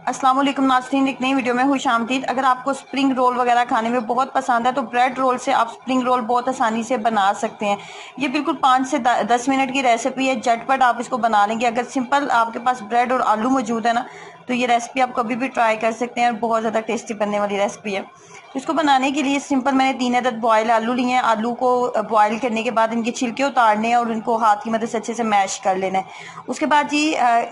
अस्सलाम वालेकुम नाज़रीन, एक नई वीडियो में खुश आमदीद। अगर आपको स्प्रिंग रोल वगैरह खाने में बहुत पसंद है तो ब्रेड रोल से आप स्प्रिंग रोल बहुत आसानी से बना सकते हैं। ये बिल्कुल 5 से 10 मिनट की रेसिपी है, झटपट आप इसको बना लेंगे। अगर सिंपल आपके पास ब्रेड और आलू मौजूद है ना, तो ये रेसिपी आप कभी भी ट्राई कर सकते हैं और बहुत ज़्यादा टेस्टी बनने वाली रेसिपी है। इसको बनाने के लिए सिंपल मैंने 3 अदद बॉयल आलू लिए हैं। आलू को बॉयल करने के बाद इनके छिलके उतारने हैं और इनको हाथ की मदद से अच्छे से मैश कर लेना है। उसके बाद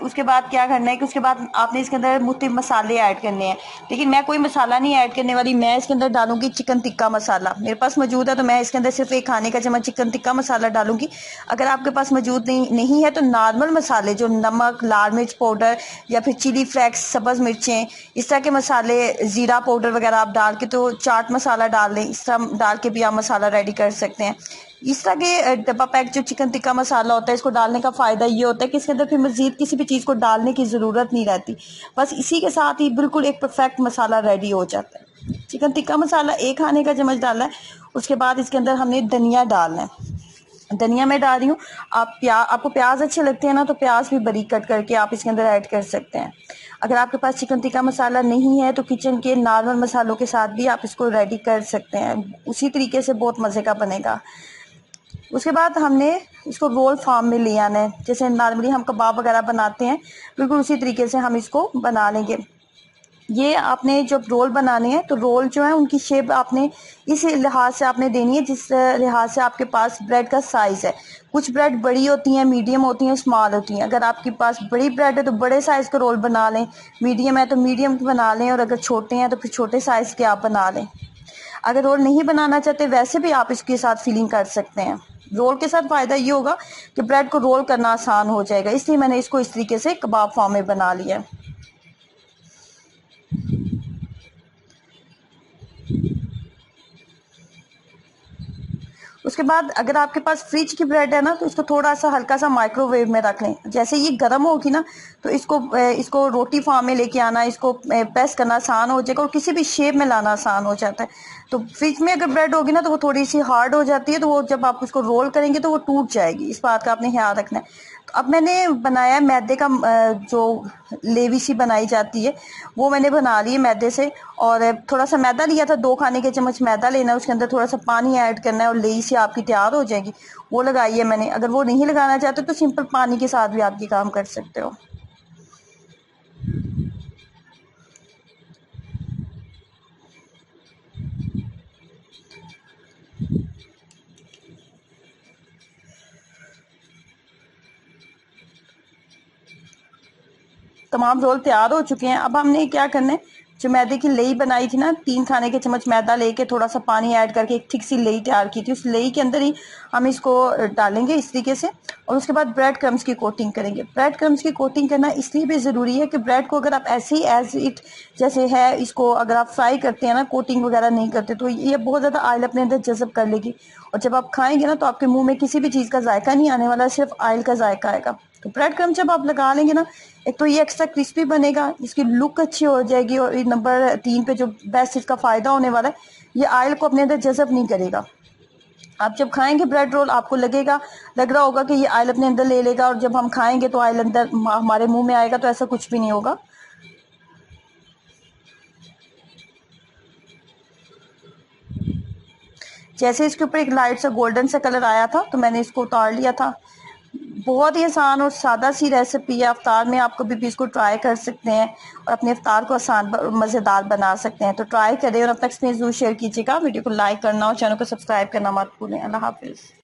उसके बाद क्या करना है कि उसके बाद आपने इसके अंदर मुख्तलिफ मसाले ऐड करने हैं, लेकिन मैं कोई मसाला नहीं ऐड करने वाली। मैं इसके अंदर डालूंगी चिकन टिक्का मसाला। मेरे पास मौजूद है तो मैं इसके अंदर सिर्फ 1 खाने का चम्मच चिकन टिक्का मसाला डालूंगी। अगर आपके पास मौजूद नहीं है तो नॉर्मल मसाले जो नमक, लाल मिर्च पाउडर या फिर चिली फ्लेक्स, सब्ज़ मिर्चें, इस तरह के मसाले, ज़ीरा पाउडर वगैरह आप डाल के, तो चाट मसाला डाल लें। इस तरह डाल के भी आप मसाला रेडी कर सकते हैं। इस तरह के डब्बा पैक जो चिकन टिक्का मसाला होता है, इसको डालने का फ़ायदा ये होता है कि इसके अंदर फिर मज़ीद किसी भी चीज़ को डालने की ज़रूरत नहीं रहती। बस इसी के साथ ही बिल्कुल एक परफेक्ट मसाला रेडी हो जाता है। चिकन टिक्का मसाला 1 खाने का चम्मच डालना है। उसके बाद इसके अंदर हमने धनिया डालना है। धनिया मैं डाल रही हूँ। आपको प्याज अच्छे लगते हैं ना, तो प्याज भी बारीक कट करके आप इसके अंदर ऐड कर सकते हैं। अगर आपके पास चिकन टिक्का मसाला नहीं है तो किचन के नॉर्मल मसालों के साथ भी आप इसको रेडी कर सकते हैं। उसी तरीके से बहुत मज़े का बनेगा। उसके बाद हमने इसको रोल फॉर्म में ले आना है। जैसे नॉर्मली हम कबाब वगैरह बनाते हैं, बिल्कुल उसी तरीके से हम इसको बना लेंगे। ये आपने जब रोल बनाने हैं तो रोल जो है उनकी शेप आपने इस लिहाज से आपने देनी है जिस लिहाज से आपके पास ब्रेड का साइज़ है। कुछ ब्रेड बड़ी होती हैं, मीडियम होती हैं, स्मॉल होती हैं। अगर आपके पास बड़ी ब्रेड है तो बड़े साइज़ का रोल बना लें, मीडियम है तो मीडियम बना लें, और अगर छोटे हैं तो फिर छोटे साइज़ के आप बना लें। अगर रोल नहीं बनाना चाहते वैसे भी आप इसके साथ फिलिंग कर सकते हैं। रोल के साथ फ़ायदा ये होगा कि ब्रेड को रोल करना आसान हो जाएगा, इसलिए मैंने इसको इस तरीके से कबाब फॉर्म में बना लिया है। उसके बाद अगर आपके पास फ्रिज की ब्रेड है ना, तो इसको थोड़ा सा हल्का सा माइक्रोवेव में रख लें। जैसे ये गर्म होगी ना, तो इसको रोटी फॉर्म में लेके आना, इसको प्रेस करना आसान हो जाएगा और किसी भी शेप में लाना आसान हो जाता है। तो फ्रिज में अगर ब्रेड होगी ना तो वो थोड़ी सी हार्ड हो जाती है, तो वो जब आप उसको रोल करेंगे तो वो टूट जाएगी। इस बात का आपने ख्याल रखना है। तो अब मैंने बनाया मैदे का, जो लेवी सी बनाई जाती है वो मैंने बना ली है मैदे से। और थोड़ा सा मैदा लिया था, 2 खाने के चम्मच मैदा लेना है, उसके अंदर थोड़ा सा पानी ऐड करना है और लेई से आपकी तैयार हो जाएगी। वो लगाई है मैंने। अगर वो नहीं लगाना चाहते तो सिंपल पानी के साथ भी आप ये काम कर सकते हो। तमाम रोल तैयार हो चुके हैं। अब हमने क्या करना है, जो मैदे की लेई बनाई थी ना, 3 खाने के चम्मच मैदा लेके थोड़ा सा पानी ऐड करके एक थिक सी लेई तैयार की थी, उस लेई के अंदर ही हम इसको डालेंगे इस तरीके से। और उसके बाद ब्रेड क्रम्स की कोटिंग करेंगे। ब्रेड क्रम्स की कोटिंग करना इसलिए भी ज़रूरी है कि ब्रेड को अगर आप ऐसे ही एज इट जैसे है, इसको अगर आप फ्राई करते हैं ना, कोटिंग वगैरह नहीं करते, तो ये बहुत ज़्यादा ऑयल अपने अंदर जज़ब कर लेगी। और जब आप खाएंगे ना तो आपके मुंह में किसी भी चीज़ का जायका नहीं आने वाला, सिर्फ ऑयल का जायका आएगा। तो ब्रेड क्रम्स जब आप लगा लेंगे ना, एक तो ये एक्स्ट्रा क्रिस्पी बनेगा, इसकी लुक अच्छी हो जाएगी, और नंबर 3 पे जो बेस्ट इसका फ़ायदा होने वाला है, ये ऑयल को अपने अंदर जज़ब नहीं करेगा। आप जब खाएंगे ब्रेड रोल आपको लग रहा होगा कि ये ऑयल अपने अंदर ले लेगा, और जब हम खाएंगे तो ऑयल अंदर हमारे मुंह में आएगा, तो ऐसा कुछ भी नहीं होगा। जैसे इसके ऊपर एक लाइट सा गोल्डन सा कलर आया था तो मैंने इसको उतार लिया था। बहुत ही आसान और सादा सी रेसिपी है। अफ्तार में आप कभी भी इसको ट्राई कर सकते हैं और अपने अफ्तार को आसान मज़ेदार बना सकते हैं। तो ट्राई करें और अपना एक्सपीरियंस जरूर शेयर कीजिएगा। वीडियो को लाइक करना और चैनल को सब्सक्राइब करना मत भूलें। अल्लाह हाफिज़।